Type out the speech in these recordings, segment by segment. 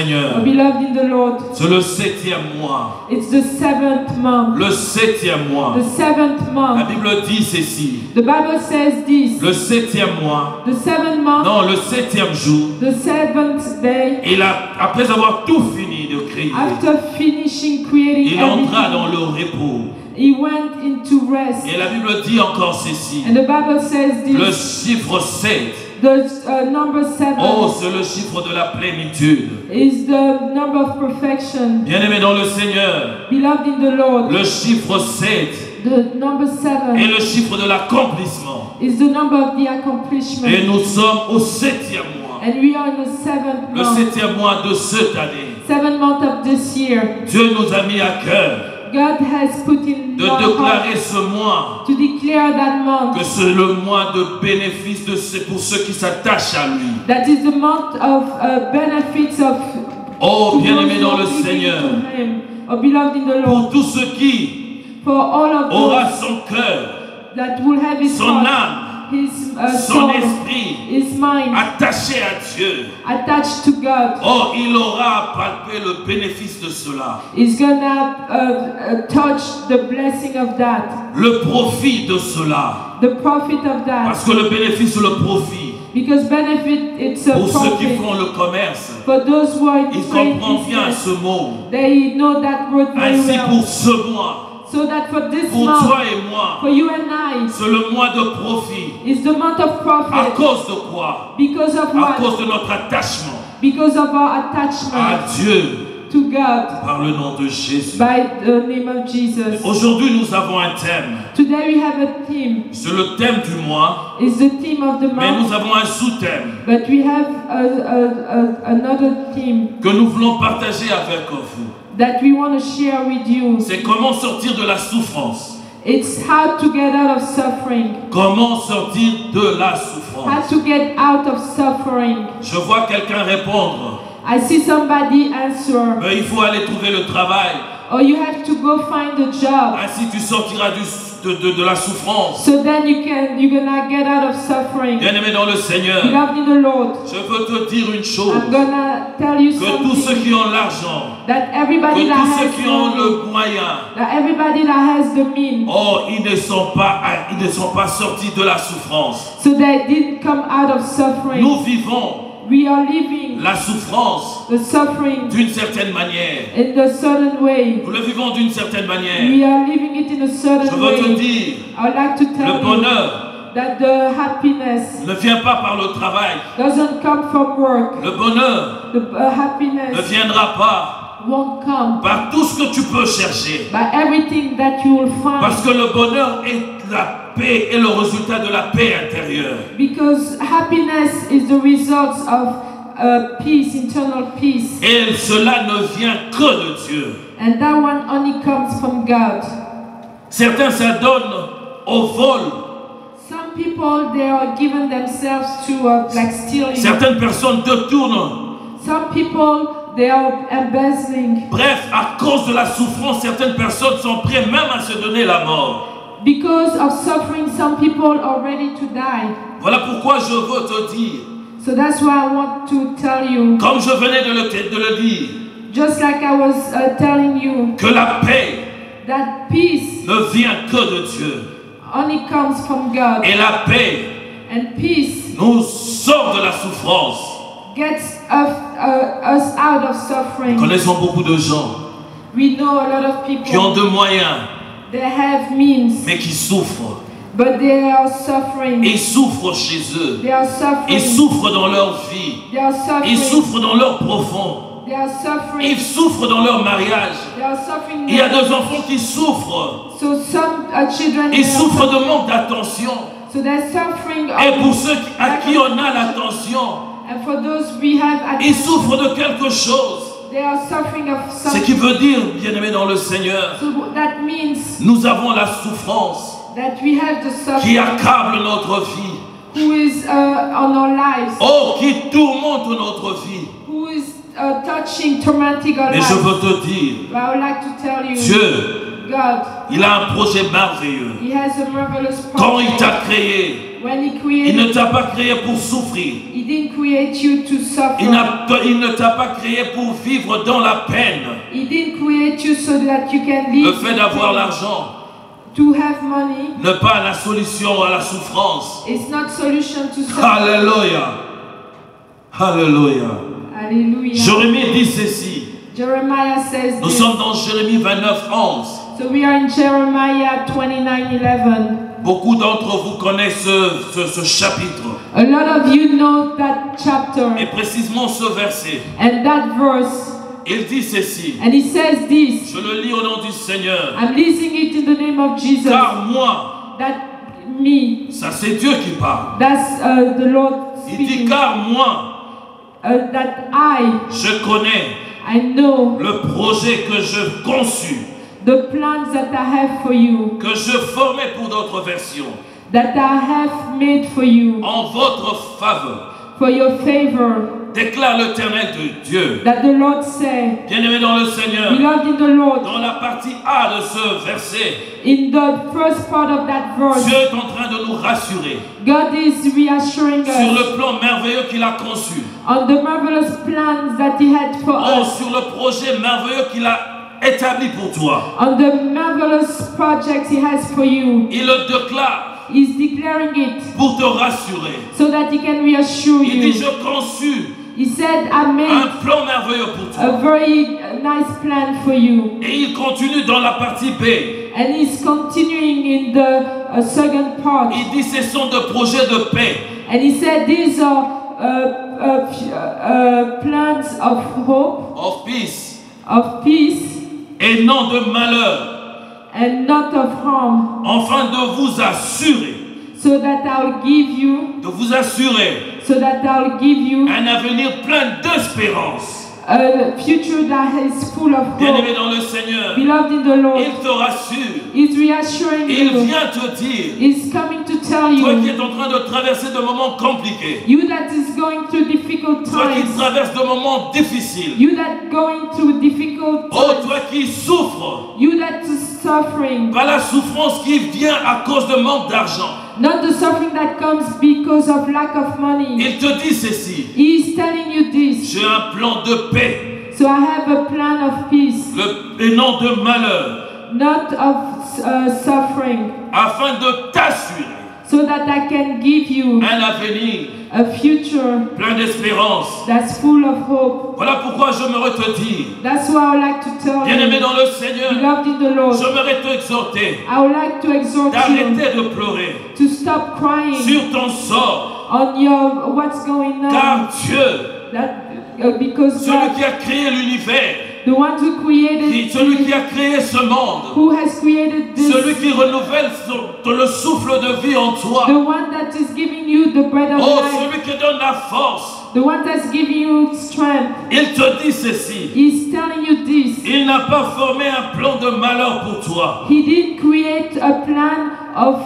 Seigneur. Beloved in the Lord, C'est le 7e mois. it's the 7th month. Le 7e mois. The 7th La month. Bible dit ceci. The Bible says this. Le 7e mois. The 7th month, Non, le 7e jour. the 7th day, Après avoir tout fini de créer, after finishing creating il entra dans everything, le repos. he went into rest. Et la Bible dit encore ceci. And the Bible says Le this. chiffre 7. The number 7 Oh, c'est le chiffre de la plénitude. is the number of perfection. Bien-aimé dans le Seigneur, Beloved in the Lord, le chiffre 7 the number 7 est le chiffre de l'accomplissement. is the number of the accomplishment. Et nous sommes au 7e mois. And we are in the 7th Le month. 7e mois de cette année. 7th month of this year. Dieu nous a mis à cœur God has put in de our déclarer heart ce mois to declare that month. que c'est le mois de bénéfice pour ceux qui s'attachent à lui. That is the month of benefits of Oh, to bien-aimé those dans who le are giving Seigneur, to Him. Oh, beloved in the pour Lord, tous ceux qui for all of aura those son cœur, that will have His son heart, âme, His son soul, esprit His mind attaché à Dieu. attached to God, Oh, il aura palpé le bénéfice de cela, is gonna touch the blessing of that, le profit de cela. the profit of that. Parce que le bénéfice, le profit, Because benefit, it's a pour ceux qui profit. font le commerce, For those who are in ils trade comprennent bien business, ce mot. they know that word very Ainsi well. pour ce mois, So that for this pour month, toi et moi, for you and I, c'est le mois de profit. is the month of À profit. cause de quoi? Because of À what? cause de notre attachement Because of our à attachment Dieu to God par le nom de Jésus. by the name of Jesus. Aujourd'hui, nous avons un thème. Today we have a theme. C'est le thème du mois, It's the theme of the mais nous month, avons un sous-thème but we have another theme que nous voulons partager avec vous. that we want to share with you. C'est comment sortir de la souffrance. It's how to get out of suffering. Comment sortir de la How souffrance. to get out of suffering. Je vois quelqu'un répondre, I see somebody answer, mais il faut aller trouver le travail. or you have to go find a job. Ainsi tu sortiras de la souffrance. So then you're gonna get out of suffering. Bien-aimé dans le Seigneur, Beloved in the Lord, je veux te dire une chose, I'm gonna tell you que tous ceux something. qui ont l'argent, That que everybody that tous ceux has qui ont money, le moyen, that everybody that has the means, oh, ils ne sont pas sortis de la souffrance. so they didn't come out of suffering. Nous vivons We are living la souffrance the suffering d'une certaine manière. in a certain way. Nous le vivons d'une certaine manière. We are living it in a Je certain veux te way. dire, I would like to le tell you bonheur that the happiness ne vient pas par le travail. doesn't come from work. Le bonheur The ne happiness viendra pas won't come par tout ce que tu peux chercher. by everything that you will Parce find. que le bonheur est la paix et le résultat de la paix intérieure. Because happiness is the result of peace, internal peace. Et cela ne vient que de Dieu. And that one only comes from God. Certains s'adonnent au vol. Some people, they are giving themselves to like stealing. Certaines personnes détournent. Some people, they are embezzling. Bref, à cause de la souffrance, certaines personnes sont prêtes même à se donner la mort. Because of suffering, some people are ready to die. Voilà pourquoi je veux te dire, So that's why I want to tell you, comme je venais de le dire, just like I was telling you, que la paix that peace ne vient que de Dieu. only comes from God. Et la paix And peace nous sort de la souffrance. gets us out of Nous suffering. connaissons beaucoup de gens We know a lot of qui ont people, de moyens, they have means, mais qui souffrent. but they are Et suffering. ils souffrent chez eux. They are Ils suffering. souffrent dans leur vie. They are Ils suffering. souffrent dans leur profond. They are suffering. Ils souffrent dans leur mariage. They are suffering. Il y a des enfants qui souffrent. So some children, Ils they are souffrent de suffering. manque d'attention. So they're suffering. Et pour ceux à qui on a l'attention, And for those we have ils attention, souffrent de quelque chose. they are suffering of Ce something. qui veut dire, bien-aimé dans le Seigneur, So that means nous avons la souffrance that we have the qui suffering accable notre vie. who is on our lives, Oh, qui tourmente notre vie. who is touching, tormenting our Mais je lives. veux te dire, But I would like to tell you, Dieu God, il a un projet merveilleux. He has a marvelous Quand il project. t'a créé, When He il ne created, t'a pas créé pour souffrir. He didn't create you to suffer. Il ne t'a pas créé pour vivre dans la peine. He didn't create you so that you can live. Le fait d'avoir l'argent To have money n'est pas la solution à la souffrance. is not solution to suffering. Alléluia. Alléluia. Hallelujah. Jérémie dit ceci. Jeremiah says Nous this. sommes dans Jérémie 29, 11. So we are in Jeremiah 29:11. Beaucoup d'entre vous connaissent ce chapitre. A lot of you know that chapter Et précisément ce verset. and that verse. Il dit ceci. And he says this. Je le lis au nom du Seigneur. I'm listing it in the name of Jesus. Car moi, That me, ça c'est Dieu qui parle. that's the Lord Il dit speaking. car moi, That je connais I know le projet que je conçus, the plans that I have for you, que je formais pour d'autres versions, that I have made for you, en votre faveur, for your favor, déclare l'Éternel de Dieu. that the Lord said. Bien-aimé dans le Seigneur, Beloved in the Lord, dans la partie A de ce verset, in the first part of that verse, Dieu est en train de nous rassurer God is reassuring sur us le plan merveilleux qu'il a conçu, on the marvelous plans that He had for us, sur le projet merveilleux qu'il a établi pour toi. on the marvelous projects He has for you. Il le déclare He's declaring it pour te rassurer. so that He can reassure Il dit, you. je conçus He said, I un made plan merveilleux pour a toi. very nice plan for you. Et il continue dans la partie B. And He's continuing in the second part. Il dit, ce sont des projets de paix. And He said, these are plans of hope, Of peace. of peace, Et non de malheur. and not of harm, Afin de vous assurer. so that I'll give you, De vous assurer un avenir plein d'espérance. a future that is full of Bien-aimé hope. dans le Seigneur, Beloved in the Lord, il te rassure. He's reassuring Il you. vient te dire, He's coming to tell toi qui you, es en train de traverser de moments compliqués, you that is going through difficult toi qui times, traverses de moments difficiles, you that going through difficult oh times, toi qui souffres you that is suffering, par la souffrance qui vient à cause de manque d'argent. not the suffering that comes because of lack of money. Il te dit ceci, He's telling you this. j'ai un plan de paix So I have a plan of peace, et non de malheur, not of suffering, afin de t'assurer so that I can give you un avenir a future plein d'espérance. that's full of hope. Voilà pourquoi j'aimerais te dire, That's what I would like to tell bien-aimé you. dans le Seigneur, Beloved in the Lord, j'aimerais t'exhorter I would like to exhort you d'arrêter de pleurer to stop crying sur ton sort, on your what's going on. car Dieu, Because celui God, qui a créé l'univers, the one who created, celui qui a créé ce monde, who has created celui this, qui renouvelle le souffle de vie en toi, the one that is giving you the bread of oh, life, celui qui donne la force, the one that's giving you strength, il te dit ceci, He's telling you this. il n'a pas formé un plan de malheur pour toi. He didn't create a plan of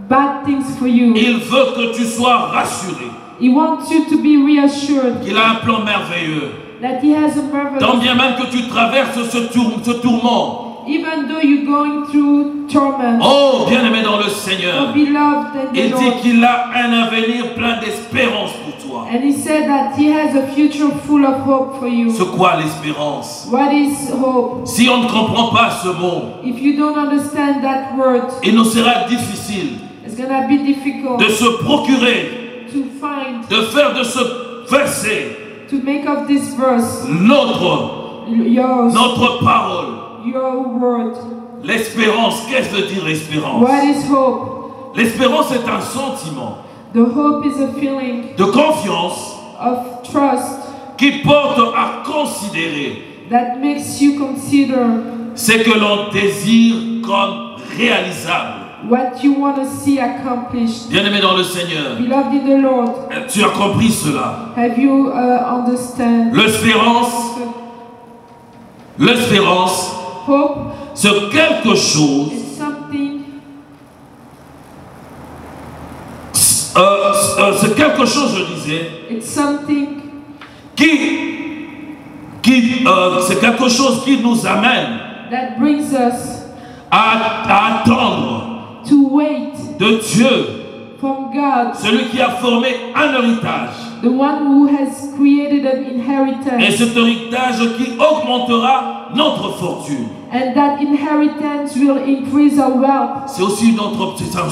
bad things for you. Il veut que tu sois rassuré He wants you to be reassured qu'il a un plan merveilleux. that He has a marvelous. Tant bien même que tu traverses ce tourment, Even though you're going through torment, oh, bien-aimé dans le oh, Seigneur, beloved in the il dit Lord. qu'il a un avenir plein d'espérance pour toi. And He said that He has a future full of hope for you. C'est quoi l'espérance? What is hope? Si on ne comprend pas ce mot, If you don't understand that word, il nous sera difficile it's gonna be difficult de se procurer, to find, de faire de ce verset to make of this verse notre parole. your word. L'espérance, qu'est-ce que dire espérance? What is hope? L'espérance est un sentiment The hope is a feeling de confiance of trust qui porte à considérer that makes you consider ce que l'on désire comme réalisable. what you want to see accomplished. Bien-aimé dans le Seigneur, Beloved in the Lord, tu as compris cela. have you understand? L'espérance, Hope c'est quelque chose, is something. c'est quelque chose, je disais, It's something qui c'est quelque chose qui nous amène that brings us à attendre to wait de Dieu, from God, celui qui a formé un héritage. the one who has created an Et inheritance, cet héritage qui augmentera notre fortune. and that inheritance will increase our wealth. C'est aussi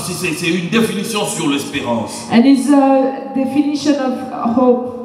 c'est une définition sur l'espérance. And it's a definition of hope.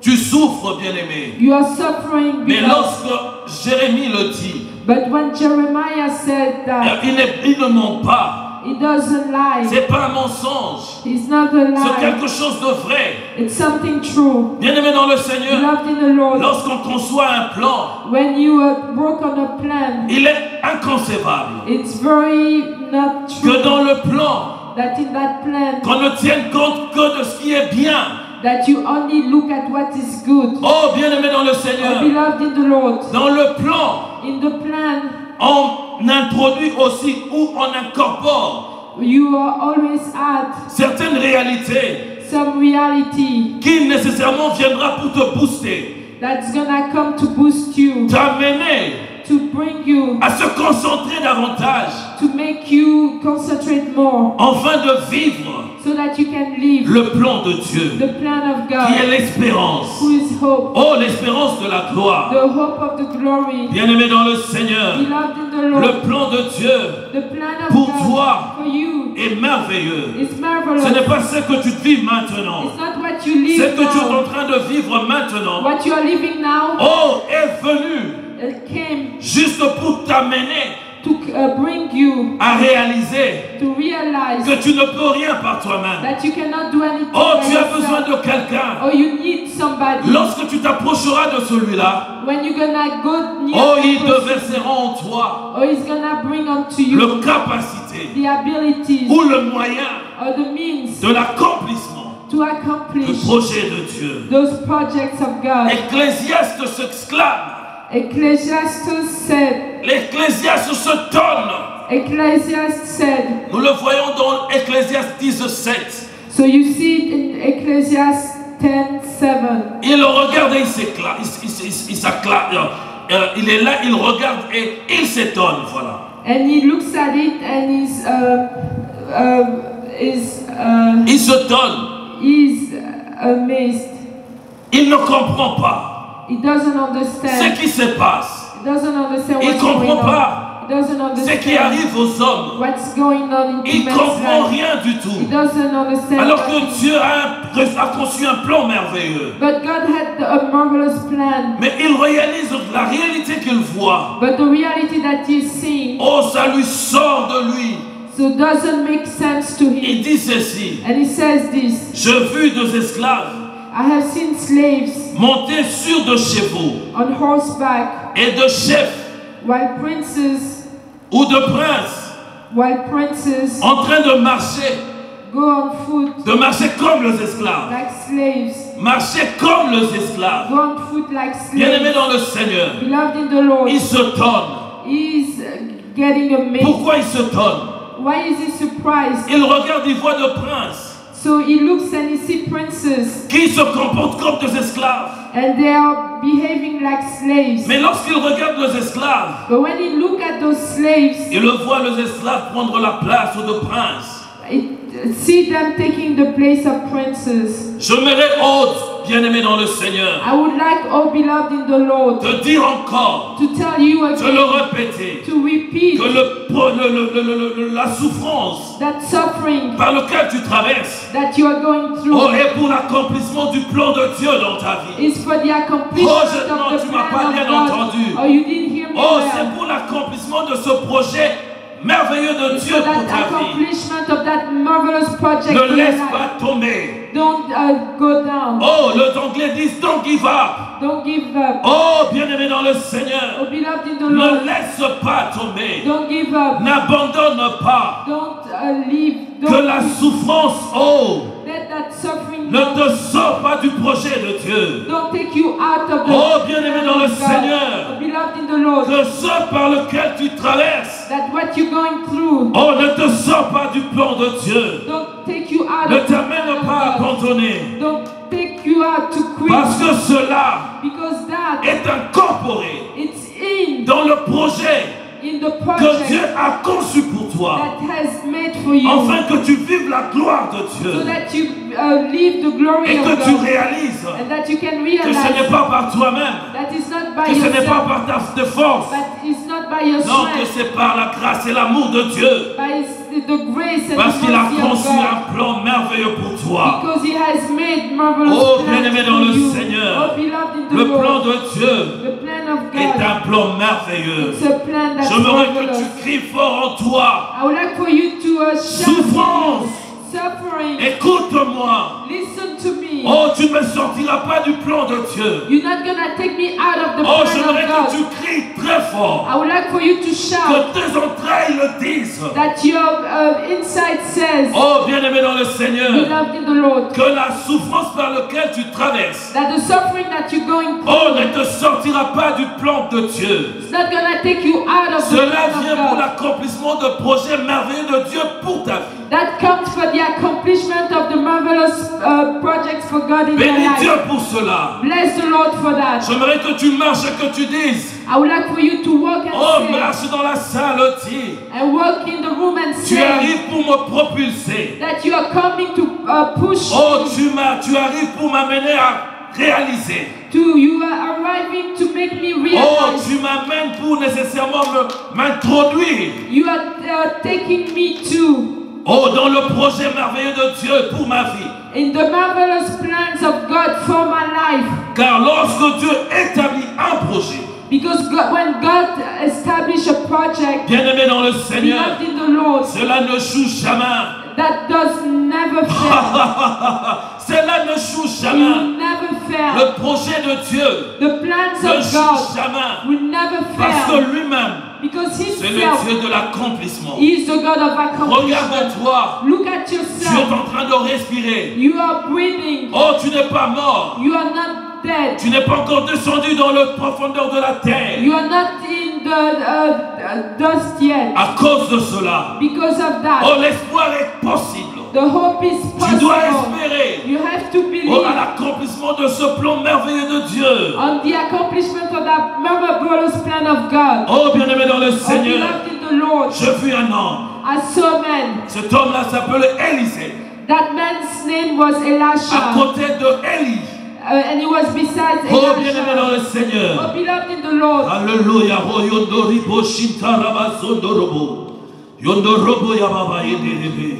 Tu souffres, bien-aimé. You are suffering Mais because, lorsque Jérémie le dit, but when Jeremiah said that, il ne ment pas. he doesn't lie. C'est pas un mensonge. It's not a C'est lie. quelque chose de vrai. It's something true. Bien-aimé dans le Seigneur, Beloved in the Lord, lorsqu'on conçoit un plan, when you work on a plan, il est inconcevable it's very not true que dans le plan, that in that plan qu'on ne tienne compte que de ce qui est bien. that you only look at what is good. Oh, bien-aimé dans le Oh, Seigneur, beloved in the Lord, dans le plan, in the plan on introduit aussi ou on incorpore you are always at certaines réalités some reality qui nécessairement viendra pour te booster, that's gonna come to boost you, t'amener to bring you, à se concentrer davantage, to make you concentrate more, afin de vivre so that you can live le plan de Dieu, the plan of qui est God, l'espérance. who is hope, Oh, l'espérance de la gloire. the hope of the glory. Bien-aimé dans le Seigneur, Beloved in the Lord, le plan de Dieu the plan of pour God toi for you est merveilleux. is marvelous. Ce n'est pas ce que tu vis maintenant. It's not what you Ce live que tu es en now. train de vivre maintenant, What you are living now, oh, est venu it came juste pour t'amener to bring you à réaliser to realize que tu ne peux rien par toi-même. that you cannot do anything Oh, by tu as besoin yourself. de quelqu'un. Or you need somebody. Lorsque tu t'approcheras de celui-là, When you're gonna go near oh, that il person, déversera en toi or he's gonna bring unto you le capacité the abilities ou le moyen or the means de l'accomplissement to du accomplish projet de Dieu. those projects of God. Ecclésiaste s'exclame. Ecclesiastes said, L'Ecclésiaste se donne. Ecclesiastes said, Nous le voyons dans Ecclésiaste 17. so you see it in Ecclesiastes 10:7. Il regarde et il s'éclate. Il s'acclate. Il est là, il regarde et il s'étonne. Voilà. And he looks at it and Il se donne. he's amazed. Il ne comprend pas He doesn't ce understand. qui se passe. He doesn't understand Il ne what's going comprend on. pas He doesn't ce qui understand arrive aux hommes. what's going on in Il ne man's comprend life. rien du He tout. doesn't understand. Alors que nothing. Dieu a conçu un plan merveilleux. But God had a marvelous plan. Mais il réalise la réalité qu'il voit. But the reality that he's seeing, Oh, ça lui sort de lui. so doesn't make sense to Il him. dit ceci. And he says this: Je vis des esclaves I have seen slaves monter sur de chevaux on horseback, et de chefs while princes ou de princes en train de marcher go on foot comme les esclaves. like slaves, Marcher comme les esclaves. go on foot like Bien-aimé slaves. dans le Seigneur, Beloved in the Lord, il se donne. he's getting amazed. Pourquoi il se donne? Why is he surprised? Il regarde, il voit de princes So he looks and he sees princes, qui se comportent comme des esclaves. and they are behaving like slaves. Mais lorsqu'il regarde les esclaves, But when he look at those slaves, il le voit les esclaves prendre la place de princes. see them taking the place of princes. Je m'irai haute, bien-aimé dans le Seigneur, I would like, oh beloved in the Lord, de dire encore, to tell you de le again, répéter, to repeat que la souffrance that suffering par laquelle tu traverses that you are going oh, through est pour l'accomplissement du plan de Dieu dans ta vie. is for the accomplishment Oh, je- non, of tu the m'as pas plan bien of God. entendu. Oh, you didn't hear me Oh, well. c'est pour l'accomplissement de ce projet merveilleux de It's Dieu for pour that ta vie. accomplishment of that marvelous project Ne in your laisse life. pas tomber. Don't go down. Oh, les Anglais disent don't give up. Don't give up. Oh, bien-aimé dans le Seigneur, Oh, beloved in the Lord, ne laisse pas tomber. don't give up. N'abandonne pas. Don't leave. Que Don't la souffrance, oh, let that suffering ne te sort pas du projet de Dieu. don't take you out of the Oh, bien-aimé dans le God. Seigneur, Oh, beloved in the Lord, que ce par lequel tu traverses, that what you're going through oh, ne te sort pas du plan de Dieu. don't take you out Ne of the t'amène pas à God. abandonner. Don't take you out to quit. Parce que cela Because that that. est incorporé It's in dans le projet the que Dieu project a conçu pour toi, that has made for you, afin que tu vives la gloire de so Dieu that you live the glory et of que tu God, réalises and that you can que ce n'est realize pas par toi-même, that it's not by que ce n'est pas yourself, par ta force, but it's not by your non, que strength, c'est par la grâce et l'amour de Dieu, but it's the grace and parce the qu'il a mercy of conçu God. un plan merveilleux pour toi. Because he has made marvelous Oh, plans bien-aimé for dans le you. Seigneur, Oh, beloved in the le Lord, plan de Dieu the plan of est God, un plan merveilleux. it's a plan that's J'aimerais que marvelous. tu cries fort en toi. I would like for you to shout, Souffrance, suffering, écoute-moi. listen to me. Oh, tu ne me sortiras pas du plan de Dieu. You're not gonna take me out of the Oh, plan j'aimerais of que tu God. cries très fort. I would like for you to shout Que tes entrailles le disent. that your inside says, Oh, bien-aimé dans le Seigneur, beloved in the Lord, que la souffrance par laquelle tu traverses, that the suffering that you're going through oh, ne te sortira pas du plan de Dieu. is not gonna take you out of the Cela plan vient of pour God. l'accomplissement de projets merveilleux de Dieu pour ta vie. That comes for the accomplishment of the marvelous projects for God in your Bénis life. Dieu pour cela. Bless the Lord for that. J'aimerais que tu marches et que tu dises, I would like for you to walk and oh, say, marche dans la salle, dis, and walk in the room and tu say arrives pour me propulser. that you are coming to push Oh, me tu arrives pour m'amener à réaliser. you are arriving to make me Oh, realize. tu m'amènes pour nécessairement m'introduire. You are taking me to Oh, dans le projet merveilleux de Dieu pour ma vie. in the marvelous plans of God for my life. Car lorsque Dieu établit un projet, Because when God establishes a project, bien-aimé dans le Seigneur, beloved in the Lord, cela ne joue jamais. that does never fail. Cela ne joue It jamais. will never fail. Le projet de Dieu The plans ne of joue God jamais. will never Parce fail. que lui-même, Because c'est le himself, Dieu de l'accomplissement. he is the God of accomplishment. Regarde-toi. Look at Tu es yourself. en train de respirer. You are breathing. Oh, tu n'es pas mort. You are not dead. Tu n'es pas encore descendu dans la profondeur de la terre. You are not in the dust yet. À cause de cela, Because of that, oh, l'espoir est possible. the hope is Tu dois possible. espérer You have to oh, à believe l'accomplissement de ce plan merveilleux de Dieu. on the accomplishment of that marvelous plan of God. Oh, bien-aimé dans le Oh, Seigneur, beloved in the Lord, je vis un homme. I saw a man. Cet homme-là s'appelait Élisée. That man's name was À Elisha. côté de Élie. And he was beside Oh, bien-aimé dans Elisha. le Seigneur. Oh, beloved in the Lord, Alléluia. Oh, yondoribo shintarabasondorobo. Yondorobo yababa yederebe.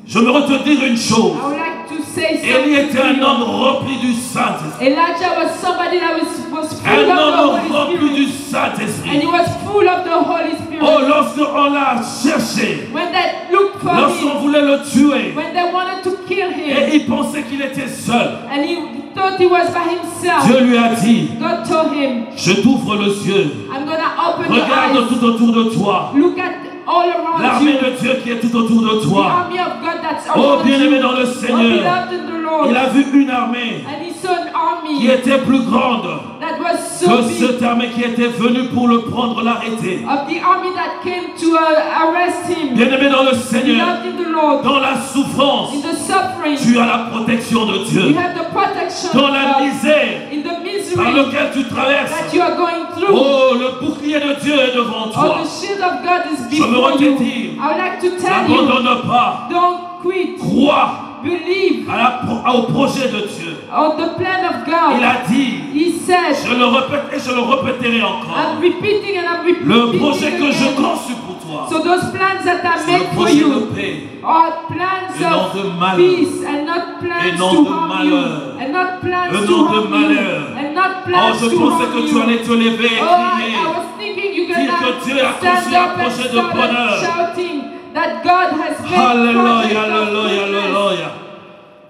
Je me te dire une chose. I would like to say Élie était something un to homme you. rempli du Saint-Esprit. Elijah was somebody that was full Un of the homme Holy rempli Spirit. du And Saint-Esprit. he was full of the Holy Spirit. Oh, lorsqu'on l'a cherché, When they looked for lorsqu'on him, voulait le tuer, when they wanted to kill him, et il pensait qu'il était seul, and he thought he was by himself, Dieu lui a dit, God told him, je t'ouvre les yeux. I'm gonna open your Regarde eyes. tout autour de toi. Look at all around L'armée you. de Dieu qui est tout autour de The toi. army of God that's Oh, around bien-aimé you. dans le Oh, Seigneur, beloved in the Lord. il a vu une armée And he saw an army qui était plus grande that was so que big. cette armée qui était venue pour le prendre, l'arrêter. Of the army that came to arrest him. Bien-aimé dans le Seigneur, Beloved in the Lord. dans la souffrance, In the suffering, tu as la protection de you Dieu. have the protection Dans of la God. misère In the par misery laquelle tu traverses, that you are going through. oh, le bouclier de Dieu est devant Oh, toi. the shield of God is J'aimerais before te you. dire, I would like to tell you, n'abandonne pas, don't quit. crois Believe au projet de Dieu. on the plan of Il God. a dit, He said, je le répète et je le répéterai encore, I'm repeating and I'm le repeating projet que je again. conçus pour toi, So those plans that are c'est le made for projet de you paix. are plans Et non of de malheur. peace and not plans Et non to de harm malheur. you. And not plans Et to non de harm you. malheur. And not Oh, plans je to pensais harm que tu you. allais te lever et Oh, crier. I was thinking you're Dire que Dieu a gonna conçu stand un up and projet de start bonheur. shouting that God has made Alléluia, project of alléluia, goodness. alléluia.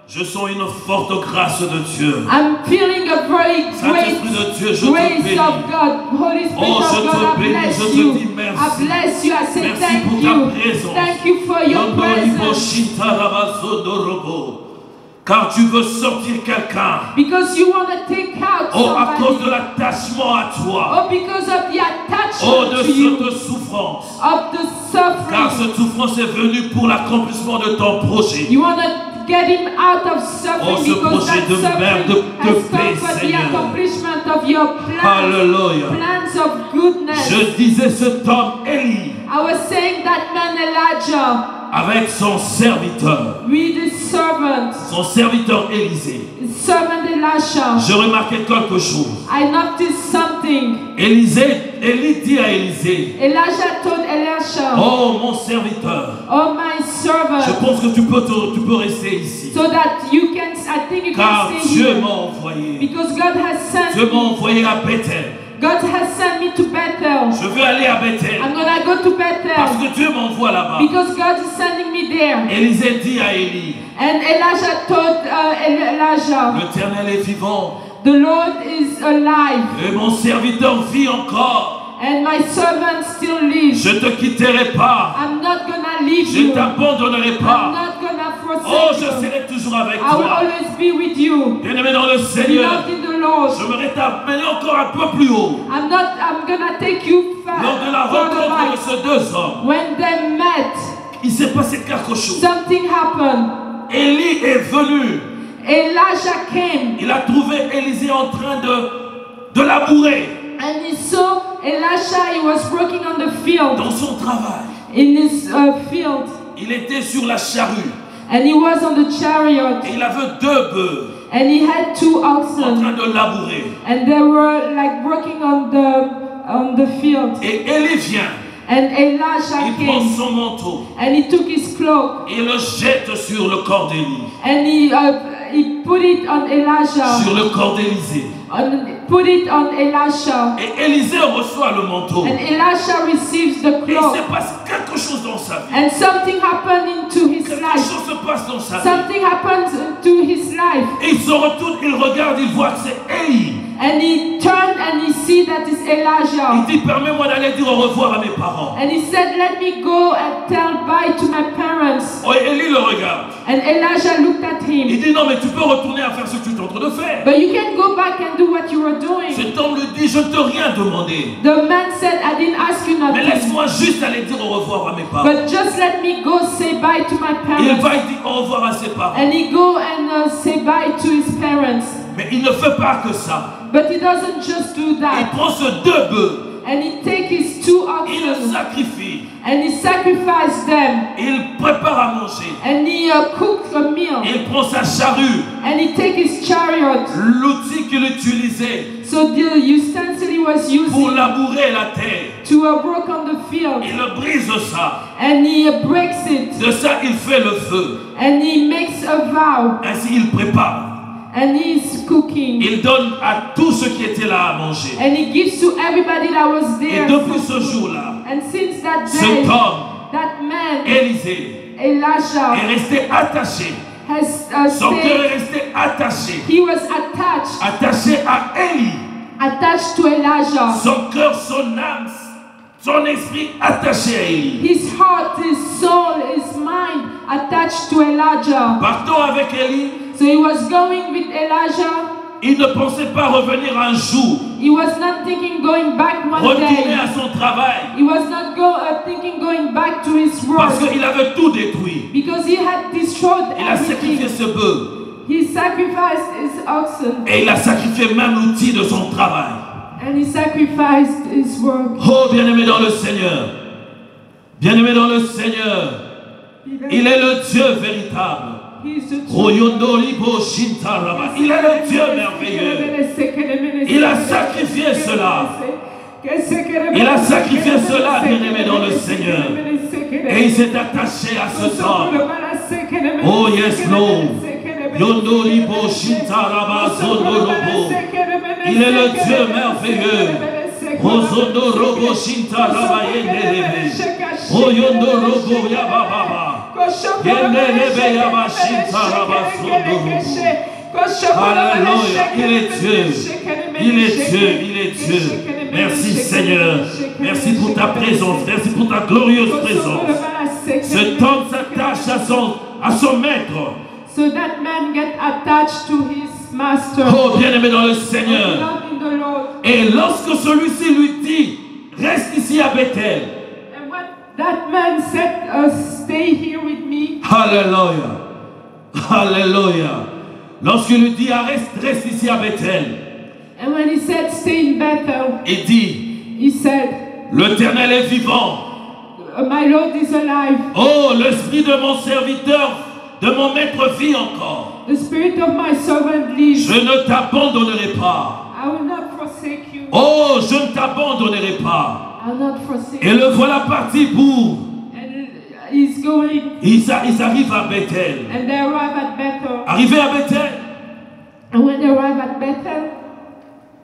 Je sens une forte grâce de Dieu. I'm feeling a very Saint-Esprit de Dieu, je te grace bénis. of God. Holy Spirit Oh, je of God, te I bénis, bless je te you. dis merci. I bless you. I say Merci thank pour ta you. présence. Thank you for your presence. Car tu veux sortir quelqu'un. Because you want to take out Oh, à cause somebody. de l'attachement à toi. Oh, because of the Oh, attachment de to you. cette souffrance. Of the Car suffering. cette souffrance est venue pour l'accomplissement de ton projet. You want to get him out of Oh, suffering ce because projet that de mer, de suffering has paix, come for the Seigneur. accomplishment of your plans, Alléluia. plans of goodness. Je disais cet homme Élie I was saying that man Elijah avec son serviteur, with his servant, son serviteur Élisée. his servant Elisha. Je remarquais quelque chose. I noticed something. Élie dit à Élisée, Elijah told Elisha, oh mon serviteur, oh my je servant, pense que tu peux rester ici. so that you can, I think you Car can stay Dieu here. m'a envoyé. Because God has sent Dieu m'a me. envoyé à Bethel. God has sent me to Bethel. Je veux aller à Bethel. I'm gonna go to Parce Bethel que Dieu m'envoie là-bas. because God is sending me there. Élisée dit à Élie, And Elijah told Elijah, l'Éternel est vivant. the Lord is alive Et mon serviteur vit encore. and my servant still lives. Je ne te quitterai pas. I'm not gonna leave Je ne you. t'abandonnerai I'm pas. not gonna Oh, forsake je you. serai toujours avec I will toi. always be with you. Bien-aimé dans le Seigneur, Beloved in the Lord. je me rétablis encore un peu plus haut. I'm gonna take you far. Lors de la rencontre de ces deux hommes, When they met, il s'est passé quelque chose. something happened. Élie est venu. Elijah came Il a trouvé Élisée en train de labourer and he saw Elisha. He was working on the field, dans son travail. in his field, Il était sur la charrue and he was on the chariot, et il avait deux bœufs and he had two en oxen, train de labourer. and they were like working on the field. Et Élie vient, And Elisha il prend came, son manteau and he took his cloak, et le jette sur le corps d'Élie, and he put it on Elijah, sur le corps d'Élisée. put it on Elisha, Et Élisée reçoit le manteau. and Elisha receives the Et il cloak, se passe quelque chose dans sa vie. and something happened into his Quelque life. chose se passe dans sa vie. Something happens to his life, Et il se retourne, il regarde, il voit que c'est Élie. and he turned and he see that it's Il Elijah, dit, permets-moi d'aller dire au revoir à mes parents. and he said, "Let me go and tell bye to my parents." Oh, et Élie le regarde. And Elijah looked at him, Il dit, non, mais tu peux retourner à faire ce que tu es en train de faire. but you can go back and do what you were doing. Cet homme lui dit, je ne t'ai rien demandé. The man said, "I didn't ask you Mais nothing, laisse-moi juste aller dire au revoir à mes parents. but just let me go say bye to my Il parents." va et dit au revoir à ses parents. And he go and say bye to his parents. Mais il ne fait pas que ça. But he doesn't just do Il that. prend ce deux bœufs, And he take his two il le oxen sacrifie, and he sacrificed them. il prépare à manger. And he cooked a meal. Il prend sa charrue, And he take his chariot. l'outil qu'il utilisait So the utensil he was pour using labourer la terre. to work on the field. Il brise ça. And he breaks it. De ça, il fait le feu. And he makes a vow. Ainsi, il prépare. And he's cooking. Il donne à tous ceux qui étaient là à manger. And he gives to everybody that was Et there. depuis ce jour-là, And since that cet day, homme, that man, Élisée, Elisha, est resté attaché. has Son cœur stayed. est resté attaché. He was attached. Attaché à Élie. Attached to Elijah. Son cœur, son âme, son esprit attaché à Élie. His heart, his soul, his mind attached to Elijah. Partons avec Élie. So he was going with Elijah. Il ne pensait pas revenir un jour, He was not thinking going back one retourner day. à son travail, He was not thinking going back to his parce work qu'il avait tout détruit. because he had destroyed Il a sacrifié everything. ce bœuf He sacrificed his oxen et il a sacrifié même l'outil de son travail. and he sacrificed his work. Oh, bien-aimé dans le Seigneur, bien-aimé dans le Seigneur, il est le Dieu véritable. He's the Royondoribo Shintaraba. Il est le Dieu merveilleux. Il a sacrifié cela. Il a sacrifié cela, bien-aimé dans le Seigneur. Et il s'est attaché à ce temps. Oh yes, Lord. Yondoribo Shintaraba Zondorobo. Il est le Dieu merveilleux. Rosondorobo Shintaraba Yenderebe. Royondorobo Yababa. Alléluia, il est Dieu, il est Dieu, il est Dieu. Merci Seigneur, merci pour ta présence, merci pour ta glorieuse présence. Cet homme s'attache à son maître. So that man get attached to his master. Oh, bien-aimé dans le Seigneur. Not in the Lord. Et lorsque celui-ci lui dit, reste ici à Bethel. And what that man said, stay here with me. Alléluia. Alléluia. Lorsqu'il lui dit, reste ici à Bethel. And when he said, stay in Bethel, Il dit, he said, l'Éternel est vivant. my Lord is alive. Oh, l'esprit de mon serviteur, de mon maître vit encore. The spirit of my servant lives. Je ne t'abandonnerai pas. I will not forsake you. Oh, je ne t'abandonnerai pas. I will not forsake Et you. le voilà parti pour. And he's going. Ils arrivent à Bethel. And they arrive at Bethel. Arrivés à Bethel, And when they arrive at Bethel,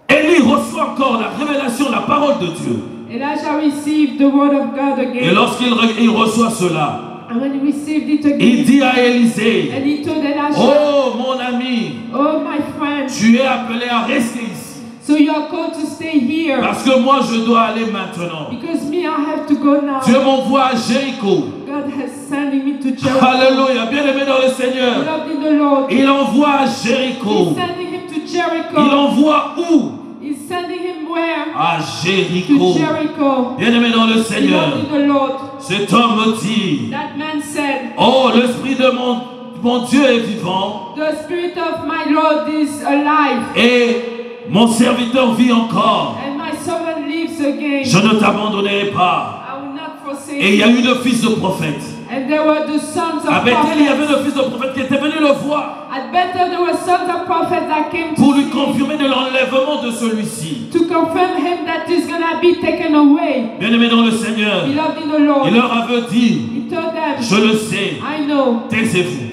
Élie reçoit encore la révélation, la parole de Dieu. Elijah received the word of God again. Et lorsqu'il reçoit cela, And when he received it again, il dit à Élisée, and he told Elijah, oh mon ami, oh my friend, tu es appelé à rester ici. so you are called to stay here. Parce que moi je dois aller maintenant. Because me, I have to go now. Dieu m'envoie à Jéricho. God has sending me to Jericho. Alléluia, bien aimé dans le Seigneur. Beloved in the Lord. Il envoie à He's Jéricho. sending him to Jericho. Il envoie où? He's sending him where? À To Jéricho. Jericho. Bien aimé dans le Seigneur. Beloved in the Lord. Cet homme dit, That man said, oh, l'esprit de mon Dieu est vivant. the spirit of my Lord is alive. Et mon serviteur vit encore. And my servant lives again. Je ne t'abandonnerai pas. I will not forsake Et il y a you. eu le fils de prophète. And there were the sons À of Bethel, il y avait prophets. le fils de prophète qui était venu le voir At Bethel, there were sons of prophets that came pour to lui see, confirmer de l'enlèvement de celui-ci. to confirm him that he's gonna be taken away. Bien aimé dans le Seigneur, Beloved in the Lord. il leur avait dit, He told them, je le sais, I know, taisez-vous.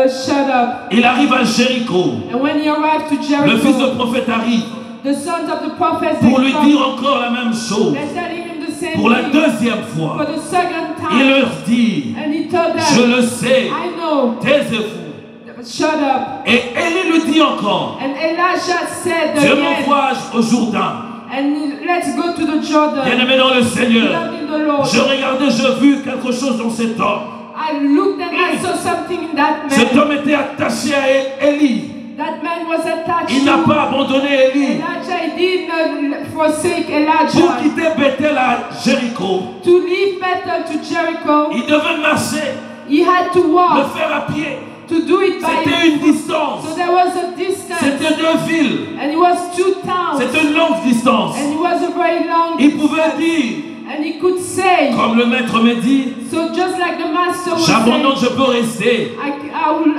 shut up. Il arrive à Jéricho. And when he arrived to Le fils de Jericho, prophète arrive the sons of the prophets pour they lui come, dire encore la même chose. they're telling him the same Pour la thing deuxième for fois, the second il time. leur dit, And he told je them, le sais, I know, taisez-vous. shut up. Et Élie lui dit encore, And Elisha said Dieu again, m'envoie au Jourdain. and let's go to the Bien Jordan. aimé dans le Seigneur, Beloved in the Lord. je regardais, je vis quelque chose dans cet homme. I looked and I saw something in that Cet man. homme était attaché à Élie. That man was attached Il n'a to pas abandonné Élie. Elijah. He did not forsake Pour Elijah. quitter Bethel à Jéricho, To leave Bethel to Jericho, il devait marcher, he had to le walk, faire à pied. to do it by C'était une distance. So there was a distance, C'était deux villes. and it was 2 towns, C'était une longue distance. and it was a very long Il pouvait distance. dire, And he could say, comme le maître me dit, so just like the master was j'abandonne, saying, je peux rester. I will,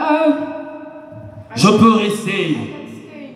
Je peux rester.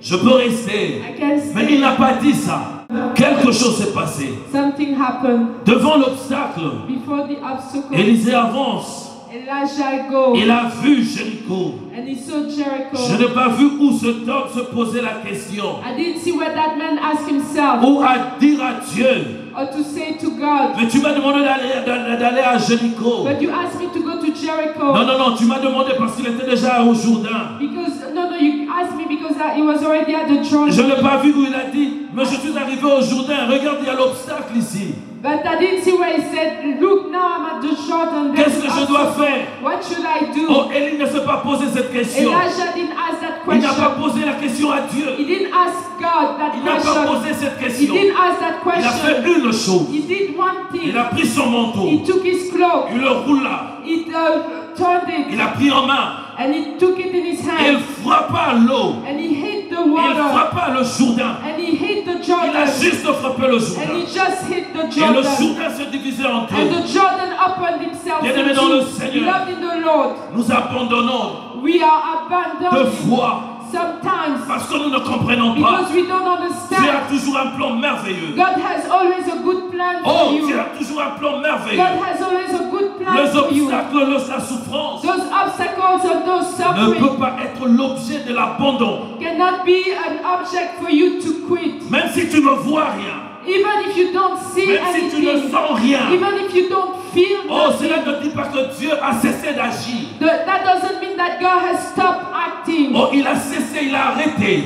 Je peux rester. I can Mais stay. il n'a pas dit ça. Quelque chose s'est passé. Something happened Devant l'obstacle, before the obstacle. Élisée avance. Elijah go, Il a vu Jéricho. and he saw Jericho. Je n'ai pas vu où cet homme se posait la question. I didn't see where that man asked himself, Ou à dire à Dieu. or to say to God, Mais tu m'as demandé d'aller à Jéricho. but you asked me to go to Jericho. Non, non, non, tu m'as demandé parce qu'il était déjà au Jourdain. Because, no, you asked me because he was already at the Je Jordan. ne l'ai pas vu où il a dit, mais je suis arrivé au Jourdain. Regarde, il y a l'obstacle ici. But I didn't see where he said, look, now I'm at the Jordan. Qu'est-ce que je dois faire? What should I do? Oh, Élie ne s'est pas posé cette question. Elijah didn't ask that Il n'a pas question. posé la question à Dieu. He didn't ask God that Il n'a pas question. posé cette He question. didn't ask that Il a fait question. une chose. He did one thing. Il a pris son manteau. He took his cloak. Il le roula. He turned it. Il a pris en main. And he took it in his Et il hand. frappa l'eau. And he hit the Il water. frappa le Jourdain. And he hit the Il Jordan. a juste frappé le And Jourdain. he just hit the Et le Jordan. Jourdain se divisait en And deux. the Jordan opened himself Bien-aimés into dans le two. Seigneur. Beloved in the Lord, Nous abandonnons we are deux abandoned fois sometimes parce que nous ne comprenons pas. because we don't Dieu understand. a toujours un plan merveilleux. God has always a good plan Oh, for Dieu you. a toujours un plan merveilleux. God has always a good plan Les for you. obstacles, la souffrance Those obstacles or those ne suffering peut pas être l'objet de l'abandon. cannot be an object for you to quit. Même si tu ne vois rien, Even if you don't see même si tu ne anything, sens rien. even if you don't feel Oh, nothing, cela ne dit pas que Dieu a cessé d'agir. that doesn't mean that God has stopped acting. Oh, il a cessé, il a arrêté.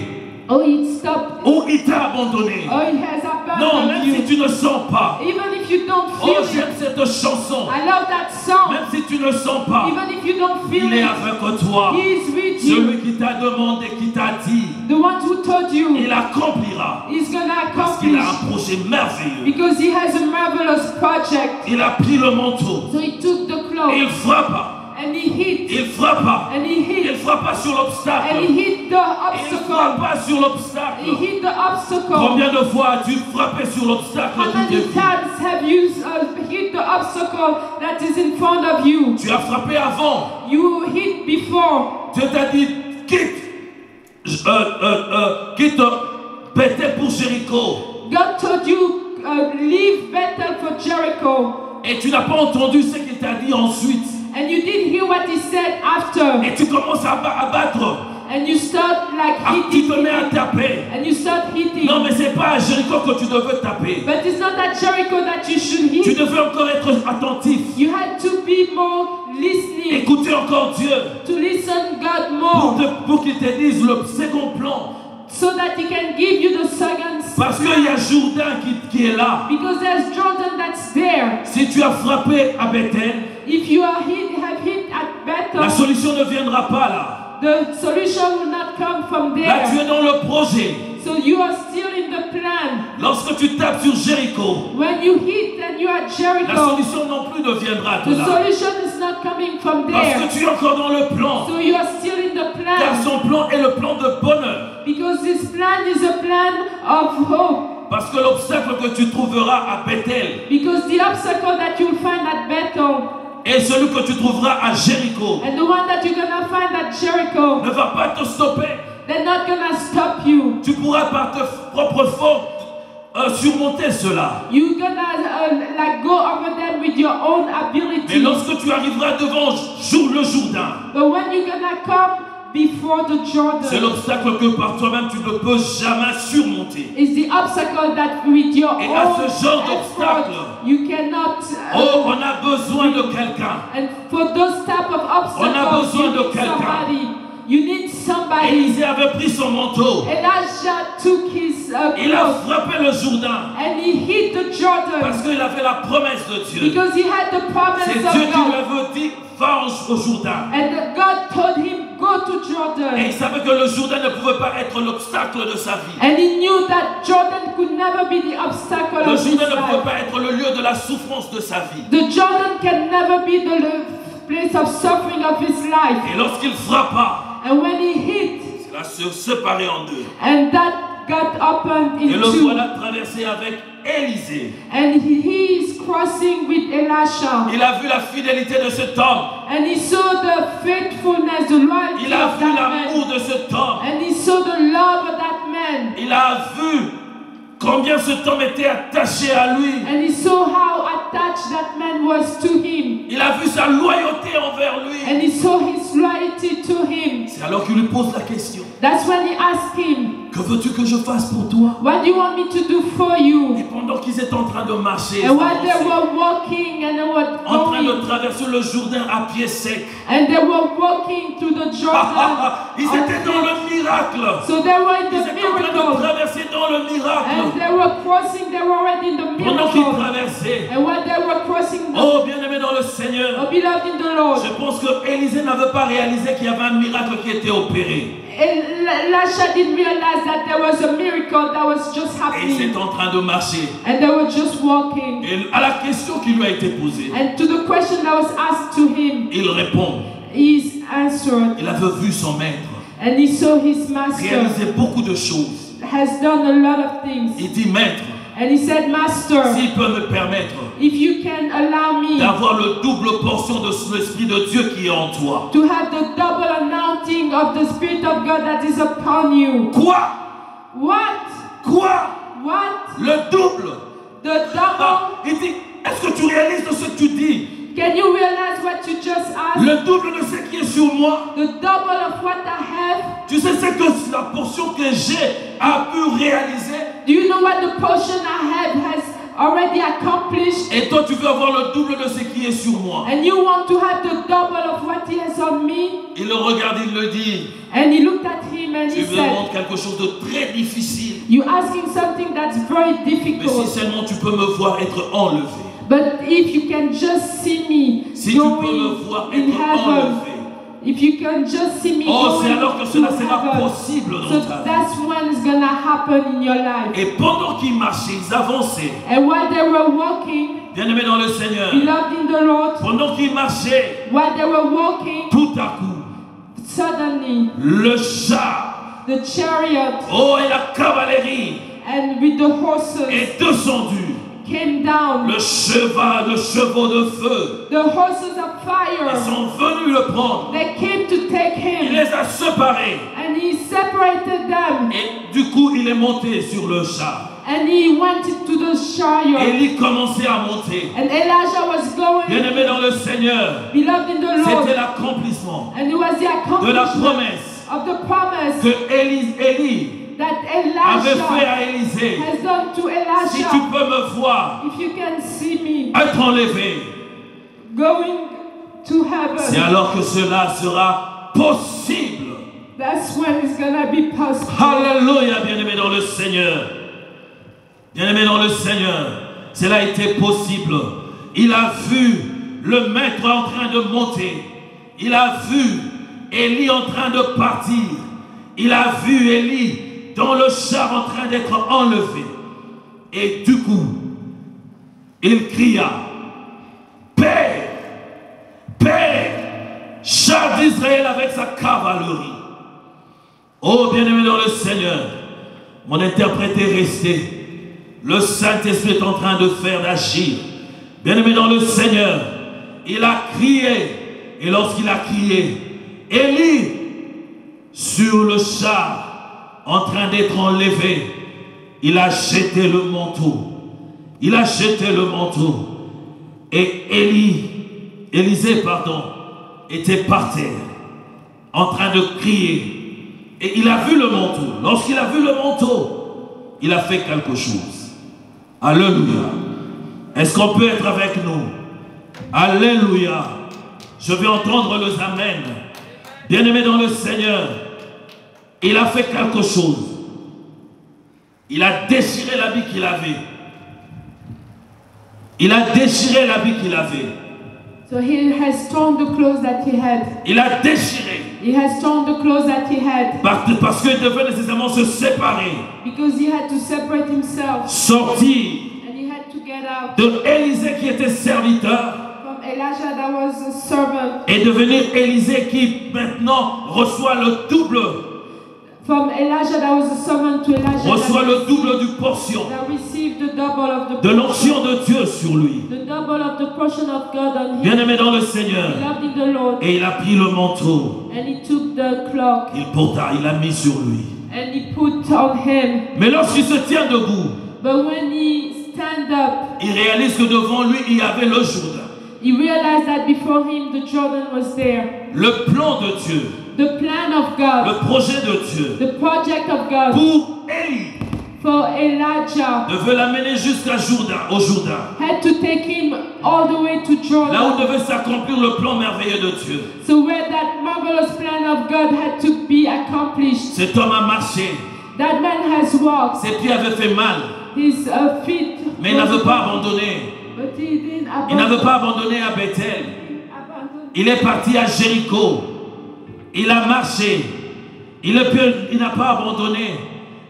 Oh, he stopped. Oh, il t'a abandonné. Oh, he has Non, abandoned même you. si tu ne sens pas. Even if you don't Oh, feel j'aime it. cette chanson. I love that song. Même si tu ne sens pas, Even if you don't feel il est it, avec toi. he is with you. Celui qui t'a demandé, qui t'a dit, The one who told you, il accomplira. he's gonna Parce qu'il a accomplish. un projet merveilleux. Because he has a marvelous project. Il a pris le manteau So he took the et cloak il frappa. and he hit. Il frappa. And he hit. Il frappa sur l'obstacle. And he hit the Il obstacle. frappa sur l'obstacle. He hit the obstacle. Combien de fois as-tu frappé sur l'obstacle How qui many te times have you hit the obstacle that is in front of you? Tu as frappé avant. You hit before. Dieu t'a dit, quitte Bethel pour Jéricho. God told you, leave Bethel for Jericho. Et tu n'as pas entendu ce qu'il t'a dit ensuite. And you didn't hear what he said after. Et tu commences à battre. And you start like Tu hitting. te mets à taper. And you start hitting. Non, mais c'est pas à Jéricho que tu devais taper. But it's not at Jericho that you should hit. Tu devais encore être attentif. You had to be more listening. Écouter encore Dieu. To listen God more. Pour qu'il te dise le second plan. So that he can give you the second Parce qu'il y a Jourdain qui est là. Because there's Jordan that's there. Si tu as frappé à Bethel, if you have hit at Bethel, la solution ne viendra pas là. The solution will not come from there. Là, tu es dans le projet. So you are still in the plan. Lorsque tu tapes sur Jéricho, when you hit and you are Jericho, la solution non plus ne viendra de là. The solution is not coming from there. Parce que tu es encore dans le plan. So you are still in the plan. Car son plan est le plan de bonheur. Because this plan is a plan of hope. Parce que l'obstacle que tu trouveras à Bethel, because the obstacle that you'll find at Bethel, et celui que tu trouveras à Jéricho, and the one that you're gonna find at Jericho, ne va pas te stopper. They're not gonna stop you. Tu pourras par tes propres forces surmonter cela. You're gonna like go over them with your own ability. Mais lorsque tu arriveras devant le Jourdain, but when you're gonna come before the Jordan, c'est l'obstacle que par toi-même tu ne peux jamais surmonter. It's the obstacle that with your Et own à ce genre d'obstacle, you cannot. On a besoin de quelqu'un. And for those type of obstacles, on a besoin de quelqu'un. You need somebody. Élisée avait pris son manteau. Elijah took his il a frappé le Jourdain. And he hit the Jordan. Parce qu'il avait la promesse de Dieu. Because he had the promise c'est of God. Dieu qui lui avait dit, va au Jourdain. And God told him, go to Jordan. Et il savait que le Jourdain ne pouvait pas être l'obstacle de sa vie. And he knew that Jordan could never be the obstacle le of his life. Le Jourdain ne pouvait pas être le lieu de la souffrance de sa vie. The Jordan can never be the place of suffering of his life. Et lorsqu'il frappa, and when he hit, cela se séparait en deux. And that got opened in et le two. voilà traversé avec Élisée. And he is crossing with Elisha. Il a vu la fidélité de cet homme. And he saw the faithfulness, the loyalty il a of vu that l'amour man. de cet homme. And he saw the love of that man. Il a vu combien cet homme était attaché à lui. And he saw how attached that man was to him. Il a vu sa loyauté envers lui. And he saw his loyalty to him. C'est alors qu'il lui pose la question. That's when he asked him, que veux-tu que je fasse pour toi? What do you want me to do for you? Et pendant qu'ils étaient en train de marcher, and while they were walking and they were en train de traverser le Jourdain à pied sec, and they were walking through the Jordan, ils étaient dans le miracle. So they were in the ils étaient en train de traverser dans le miracle. And they were crossing, they were already in the miracle. Pendant qu'ils traversaient, and while they were crossing the, oh bien-aimé dans le Seigneur, oh beloved in the Lord, je pense que Élisée n'avait pas réalisé qu'il y avait un miracle qui était opéré. Elisha didn't realize that there was a miracle that was just happening. Et ils étaient en train de marcher. And they were just walking. Et à la question qui lui a été posée, and to the question that was asked to him, il répond. He's answered. Il avait vu son maître. And he saw his master. Réaliser beaucoup de choses. Has done a lot of things. Il dit maître. And he said, Master, s'il peut me permettre if you can allow me d'avoir le double portion de l'Esprit de Dieu qui est en toi. To have the double anointing of the Spirit of God that is upon you. Quoi? What? Quoi? What? Le double. The double. Il dit, est-ce que tu réalises de ce que tu dis? Can you realize what you just asked? Le double de ce qui est sur moi. The double of what I have. Tu sais ce que la portion que j'ai a pu réaliser? Do you know what the portion I have has already accomplished? Et toi tu veux avoir le double de ce qui est sur moi. And you want to have the double of what he has on me? Il le regarde, il le dit. And he looked at him and tu he veux said, rendre quelque chose de très difficile. You're asking something that's very difficult. Mais si seulement tu peux me voir être enlevé. But if you can just see me si tu peux me voir in être heaven, enlevé. If you can just see me oh, c'est going alors que cela to sera heaven. possible dans So ta vie. that's when it's gonna happen in your life. Et pendant qu'ils marchaient, ils avançaient. And while they were walking, Bien-aimé dans le Seigneur. Beloved in the Lord. Pendant qu'ils marchaient, While they were walking, tout à coup, suddenly, le char, the chariot, et la cavalerie, and with the horses, est descendu. came down. Le chevaux de feu. The horses of fire. Ils sont venus le prendre. They came to take Il him. les a séparés. And he separated them. Et du coup, il est monté sur le char. And he went to the chariot. Élie commençait à monter. And Elijah was going. Bien-aimé dans le Seigneur, Beloved in the Lord. c'était l'accomplissement And it was the de la accomplishment promesse of the promise que Élie that avait fait Elijah à Élisée. has done to Si tu Elijah. peux me voir If you can see me être enlevé, going to c'est heaven, alors que cela sera possible. that's when it's gonna be possible. Alléluia, bien-aimé dans le Seigneur. Bien-aimé dans le Seigneur, cela a été possible. Il a vu le maître en train de monter. Il a vu Élie en train de partir. Il a vu Élie dans le char en train d'être enlevé. Et du coup, il cria, Paix, paix, char d'Israël avec sa cavalerie. Oh, bien-aimé dans le Seigneur, mon interprète est resté. Le Saint-Esprit est en train de faire d'agir. Bien-aimé dans le Seigneur, il a crié. Et lorsqu'il a crié, Élie, sur le char, en train d'être enlevé, il a jeté le manteau. Il a jeté le manteau. Et Élisée, était par terre, en train de crier. Et il a vu le manteau. Lorsqu'il a vu le manteau, il a fait quelque chose. Alléluia. Est-ce qu'on peut être avec nous? Alléluia. Je vais entendre le amen. Bien-aimé dans le Seigneur, il a fait quelque chose. Il a déchiré l'habit qu'il avait. Il a déchiré l'habit qu'il avait. So he has torn the clothes that he had. Il a déchiré. He has torn the clothes that he had. Parce qu'il devait nécessairement se séparer. Because he had to separate himself. Sortir And he had to get out. de Élisée qui était serviteur. From Elijah that was a servant. Et devenir Élisée qui maintenant reçoit le double. From Elijah that was a servant to Elijah Reçoit le double du portion. that received the double of the De l'onction de Dieu sur lui. The double of the portion of God on him. Bien-aimé dans le Seigneur. Beloved in the Lord. Et il a pris le manteau. And he took the cloak. Il l'a mis sur lui. And he put on him. Mais lorsqu'il se tient debout, But when he stand up, il réalise que devant lui, il y avait le Jourdain. he realized that before him the Jordan was there. Le plan de Dieu. The plan of God. Le projet de Dieu. The project of God. Pour Élie. For Elijah. Devait l'amener jusqu'au Jourdain. Had to take him all the way to Jordan. Là où devait s'accomplir le plan merveilleux de Dieu. So where that marvelous plan of God had to be accomplished. Cet homme a marché. That man has walked. Ses pieds avaient fait mal. His feet. Mais il n'avait pas abandonné. But he didn't abandon. Il n'avait pas abandonné à Bethel. Il est parti à Jéricho. Il a marché. Il n'a pas abandonné.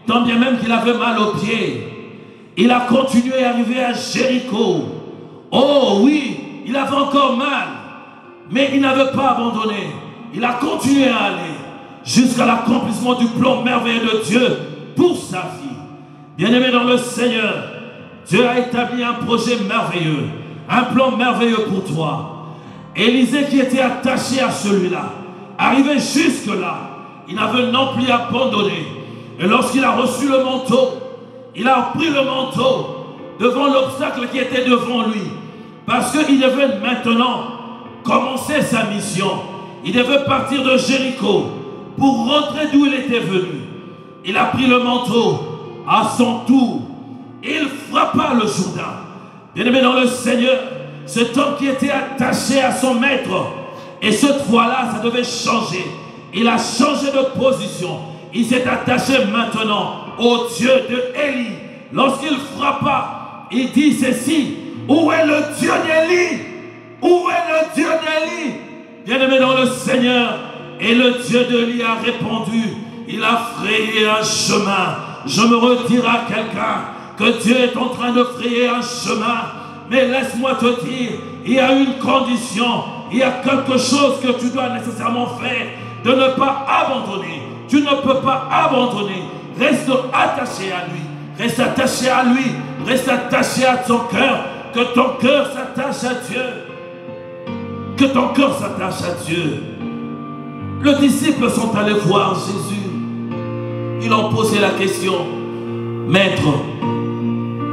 Tant bien même qu'il avait mal aux pieds. Il a continué à arriver à Jéricho. Oh oui, il avait encore mal. Mais il n'avait pas abandonné. Il a continué à aller jusqu'à l'accomplissement du plan merveilleux de Dieu pour sa vie. Bien-aimé dans le Seigneur, Dieu a établi un projet merveilleux, un plan merveilleux pour toi. Élisée qui était attaché à celui-là, arrivé jusque-là, il n'avait non plus abandonné. Et lorsqu'il a reçu le manteau, il a pris le manteau devant l'obstacle qui était devant lui. Parce qu'il devait maintenant commencer sa mission. Il devait partir de Jéricho pour rentrer d'où il était venu. Il a pris le manteau à son tour. Il frappa le Jourdain. Bien-aimé dans le Seigneur, cet homme qui était attaché à son maître, et cette fois-là, ça devait changer. Il a changé de position. Il s'est attaché maintenant au Dieu de Élie. Lorsqu'il frappa, il dit ceci: où est le Dieu d'Élie? Où est le Dieu d'Élie? Bien-aimé dans le Seigneur, et le Dieu d'Élie a répondu. Il a frayé un chemin. Je me retire à quelqu'un que Dieu est en train de frayer un chemin. Mais laisse-moi te dire, il y a une condition, il y a quelque chose que tu dois nécessairement faire, de ne pas abandonner. Tu ne peux pas abandonner. Reste attaché à lui. Reste attaché à lui. Reste attaché à ton cœur. Que ton cœur s'attache à Dieu. Que ton cœur s'attache à Dieu. Les disciples sont allés voir Jésus. Ils ont posé la question: Maître,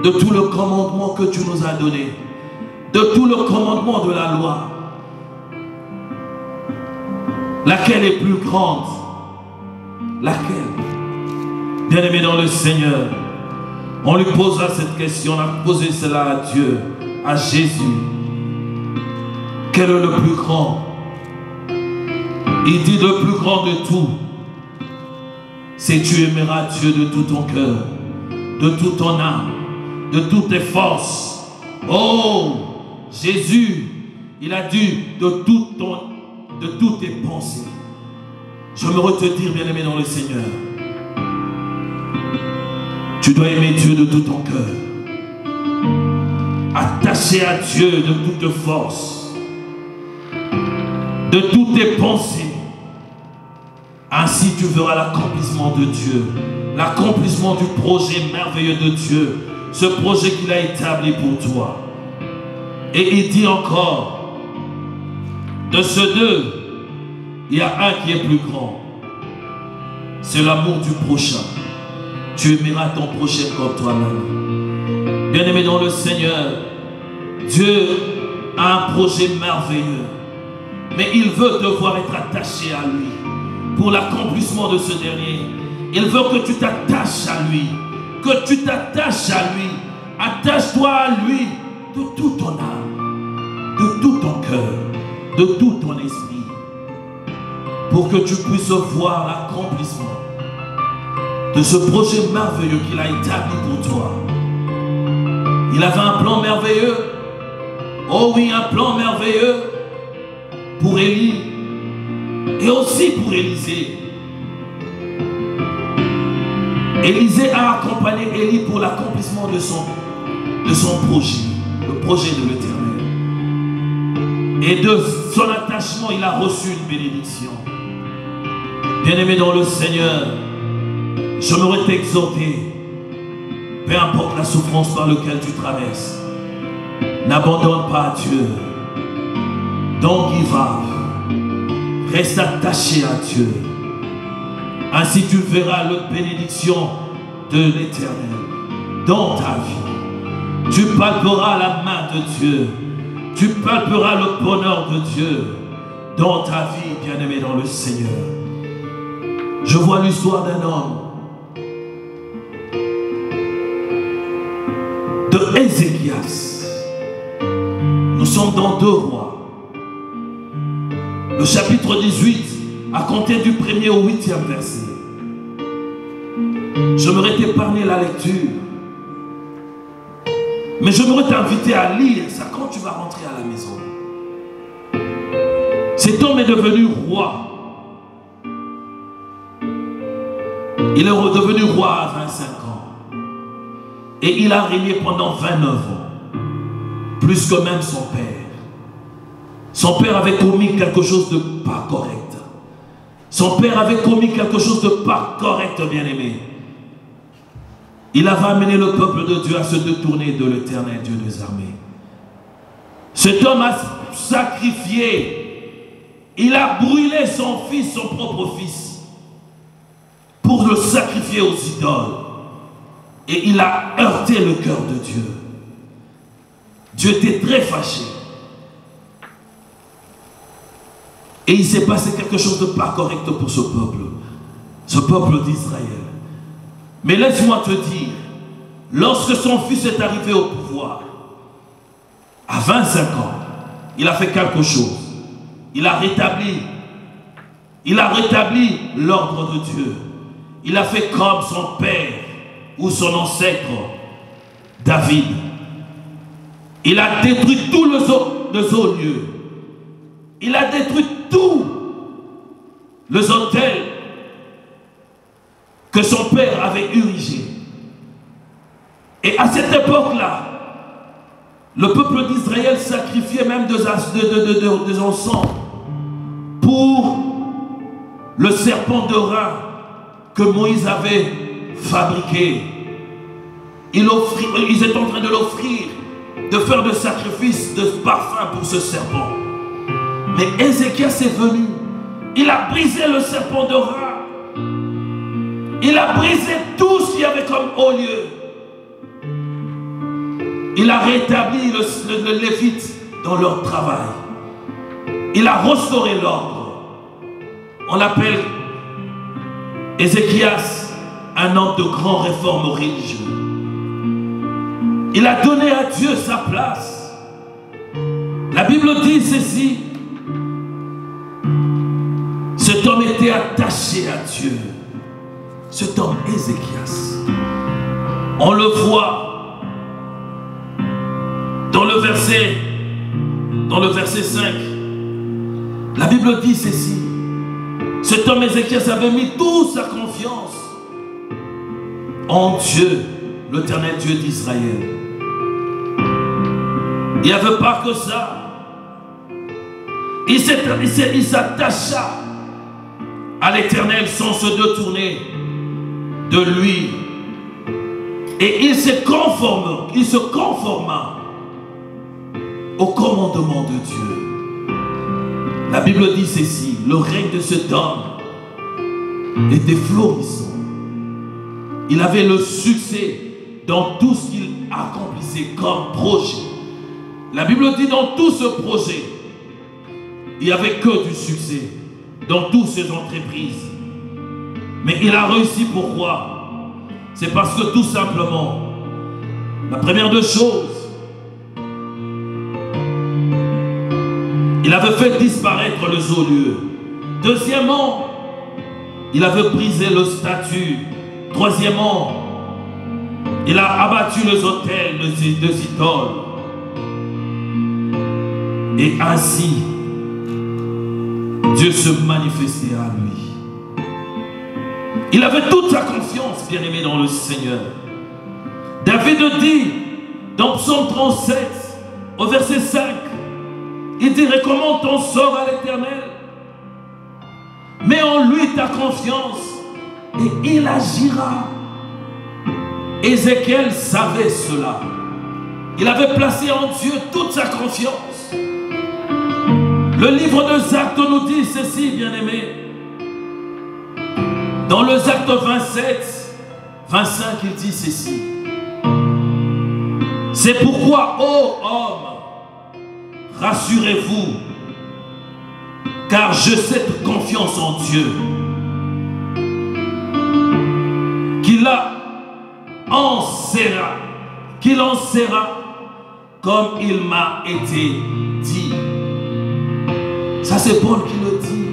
de tout le commandement que tu nous as donné, de tout le commandement de la loi, laquelle est plus grande? Laquelle? Bien-aimé dans le Seigneur, on lui posera cette question, on a posé cela à Dieu, à Jésus. Quel est le plus grand? Il dit le plus grand de tout, c'est tu aimeras Dieu de tout ton cœur, de toute ton âme, de toutes tes forces. Oh, Jésus, il a dit de toutes tes pensées. J'aimerais te dire, bien-aimé dans le Seigneur, tu dois aimer Dieu de tout ton cœur, attaché à Dieu de toute force, de toutes tes pensées. Ainsi tu verras l'accomplissement de Dieu, l'accomplissement du projet merveilleux de Dieu, ce projet qu'il a établi pour toi. Et il dit encore, de ceux deux, il y a un qui est plus grand. C'est l'amour du prochain. Tu aimeras ton prochain comme toi-même. Bien-aimé dans le Seigneur, Dieu a un projet merveilleux. Mais il veut devoir être attaché à lui. Pour l'accomplissement de ce dernier, il veut que tu t'attaches à lui. Que tu t'attaches à lui. Attache-toi à lui de toute ton âme, de tout ton cœur, de tout ton esprit. Pour que tu puisses voir l'accomplissement de ce projet merveilleux qu'il a établi pour toi. Il avait un plan merveilleux. Oh oui, un plan merveilleux pour Élie et aussi pour Élisée. Élisée a accompagné Élie pour l'accomplissement de son projet, le projet de l'Éternel. Et de son attachement, il a reçu une bénédiction. Bien-aimé dans le Seigneur, j'aimerais t'exhorter, peu importe la souffrance par laquelle tu traverses, n'abandonne pas à Dieu. Don't give up. Reste attaché à Dieu. Ainsi tu verras la bénédiction de l'Éternel dans ta vie. Tu palperas la main de Dieu. Tu palperas le bonheur de Dieu dans ta vie, bien-aimé dans le Seigneur. Je vois l'histoire d'un homme, de Ézéchias. Nous sommes dans 2 Rois. Le chapitre 18, à compter du 1er au 8e verset. J'aimerais t'épargner la lecture. Mais j'aimerais t'inviter à lire ça quand tu vas rentrer à la maison. Cet homme est devenu roi. Il est redevenu roi à 25 ans. Et il a régné pendant 29 ans. Plus que même son père. Son père avait commis quelque chose de pas correct. Son père avait commis quelque chose de pas correct, bien-aimé. Il avait amené le peuple de Dieu à se détourner de l'Éternel, Dieu des armées. Cet homme a sacrifié. Il a brûlé son fils, son propre fils, pour le sacrifier aux idoles. Et il a heurté le cœur de Dieu. Dieu était très fâché. Et il s'est passé quelque chose de pas correct pour ce peuple d'Israël. Mais laisse-moi te dire, lorsque son fils est arrivé au pouvoir, à 25 ans, il a fait quelque chose. Il a rétabli l'ordre de Dieu. Il a fait comme son père ou son ancêtre, David. Il a détruit tous les autres lieux. Il a détruit tous les hôtels que son père avait érigés. Et à cette époque-là, Le peuple d'Israël sacrifiait même des encens pour le serpent de rein que Moïse avait fabriqué. Ils étaient en train de l'offrir, de faire des sacrifices de parfum pour ce serpent. Mais Ézéchias est venu. Il a brisé le serpent de rein. Il a brisé tout ce qu'il y avait comme haut lieu. Il a rétabli le Lévite dans leur travail. Il a restauré l'ordre. On l'appelle Ézéchias, un homme de grandes réformes religieuses. Il a donné à Dieu sa place. La Bible dit ceci. Cet homme était attaché à Dieu. Cet homme Ézéchias. On le voit dans le verset 5. La Bible dit ceci. Cet homme Ézéchias avait mis toute sa confiance en Dieu, l'Éternel Dieu d'Israël. Il n'y avait pas que ça. Il s'attacha à l'Éternel sans se détourner de lui. Et il se conforma au commandement de Dieu. La Bible dit ceci. Le règne de cet homme était florissant. Il avait le succès dans tout ce qu'il accomplissait comme projet. La Bible dit dans tout ce projet, il n'y avait que du succès dans toutes ses entreprises. Mais il a réussi, pourquoi? C'est parce que tout simplement, la première des choses, il avait fait disparaître les hauts lieux. Deuxièmement, il avait brisé le statut. Troisièmement, il a abattu les autels de idoles. Et ainsi, Dieu se manifestait à lui. Il avait toute sa confiance, bien-aimé, dans le Seigneur. David dit, dans Psaume 37, au verset 5, il dit, recommande ton sort à l'Éternel. Mets en lui ta confiance et il agira. Ézéchiel savait cela. Il avait placé en Dieu toute sa confiance. Le livre des Actes nous dit ceci, bien-aimé. Dans le Acte 27, 25, il dit ceci. C'est pourquoi, ô homme, rassurez-vous, car j'ai cette confiance en Dieu, qu'il en sera comme il m'a été dit. Ça c'est Paul qui le dit.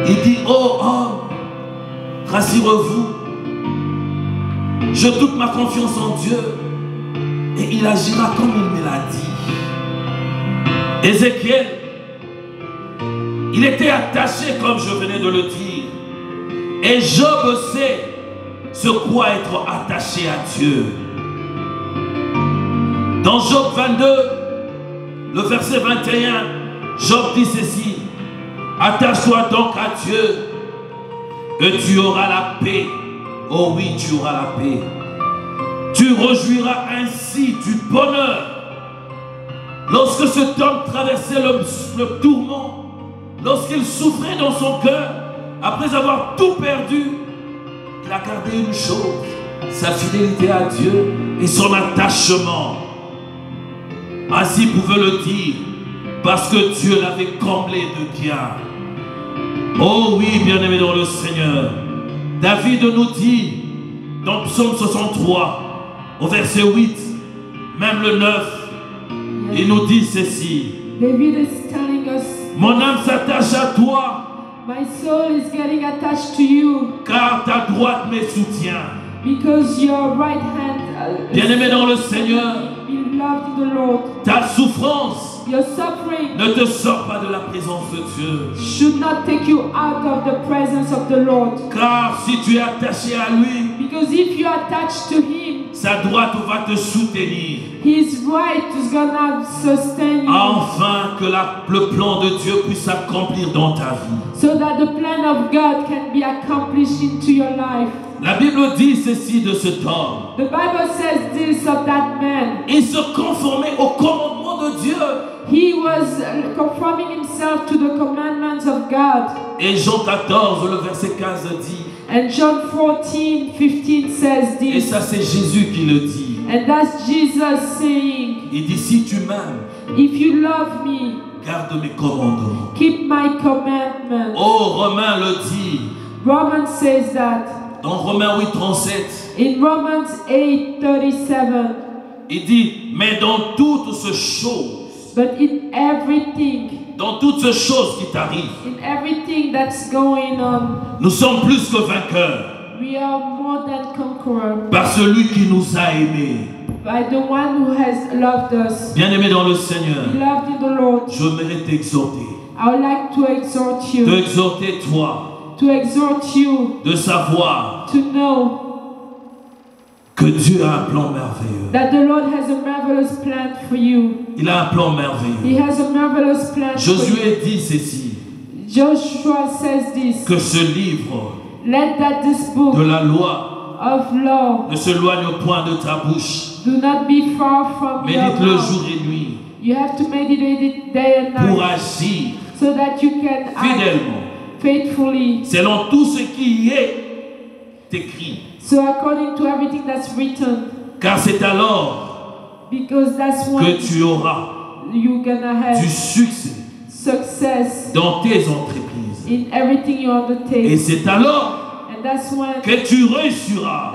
Il dit, ô homme, rassurez-vous, j'ai toute ma confiance en Dieu et il agira comme il me l'a dit. Ézéchiel, il était attaché comme je venais de le dire. Et Job sait ce quoi être attaché à Dieu. Dans Job 22, le verset 21, Job dit ceci. Attache-toi donc à Dieu et tu auras la paix. Oh oui, tu auras la paix. Tu rejouiras ainsi du bonheur. Lorsque cet homme traversait le tourment, lorsqu'il souffrait dans son cœur, après avoir tout perdu, il a gardé une chose, sa fidélité à Dieu et son attachement. Ainsi pouvait le dire, parce que Dieu l'avait comblé de bien. Oh oui, bien-aimé dans le Seigneur. David nous dit, dans Psaume 63, au verset 8, même le 9, il nous dit ceci. David is telling us, mon âme s'attache à toi. My soul is getting attached to you. Car ta droite me soutient. Because your right hand bien-aimé dans le Seigneur, beloved in the Lord. Ta souffrance Your suffering ne te sort pas de la présence de Dieu. Should not take you out of the presence of the Lord. Car si tu es attaché à lui, because if you are attached to him, Sa droite va te soutenir. His right is gonna sustain you. Afin que le plan de Dieu puisse s'accomplir dans ta vie. So that the plan of God can be accomplished into your life. La Bible dit ceci de cet homme. The Bible says this of that man. Il se conformait au commandement de Dieu. He was conforming himself to the commandments of God. Et Jean 14, le verset 15 dit. And John 14:15 says this. Et ça c'est Jésus qui le dit. And that's Jesus saying. Il dit si tu m'aimes, if you love me, garde mes commandements. Keep my commandments. Oh, Romains le dit. Romans says that. Dans Romains 8:37. In Romans 8:37. Il dit mais dans toutes ces choses. But in everything. Dans toutes ces choses qui t'arrivent. In everything that's going on. Nous sommes plus que vainqueurs. We are more than conquerors. Par celui qui nous a aimés. By the one who has loved us. Bien-aimé dans le Seigneur. Beloved in the Lord. Je mérite t'exhorter. I would like to exhort you. De exhorter toi. To exhort you. De savoir. To know. Que Dieu a un plan merveilleux. That the Lord has a marvelous plan for you. Il a un plan merveilleux. He has a marvelous plan Josué dit ceci. Joshua says this. Que ce livre Let that this book de la loi of law ne s'éloigne point de ta bouche. Do not be far from your Médite-le mouth. jour et nuit. You have to meditate it day and night. Pour agir so that you can fidèlement. Act faithfully. Selon tout ce qui est écrit. So according to everything that's written. Car c'est alors Because that's when que tu auras you're gonna have du succès success dans tes entreprises. In everything you undertake. Et c'est alors and that's when que tu réussiras.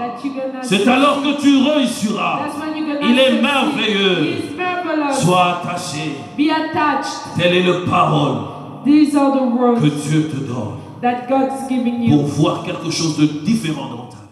C'est alors que tu réussiras. Il est merveilleux. Sois attaché. Be attached. Telle est la parole These are the words que Dieu te donne that God's giving you. pour voir quelque chose de différent dans ta vie.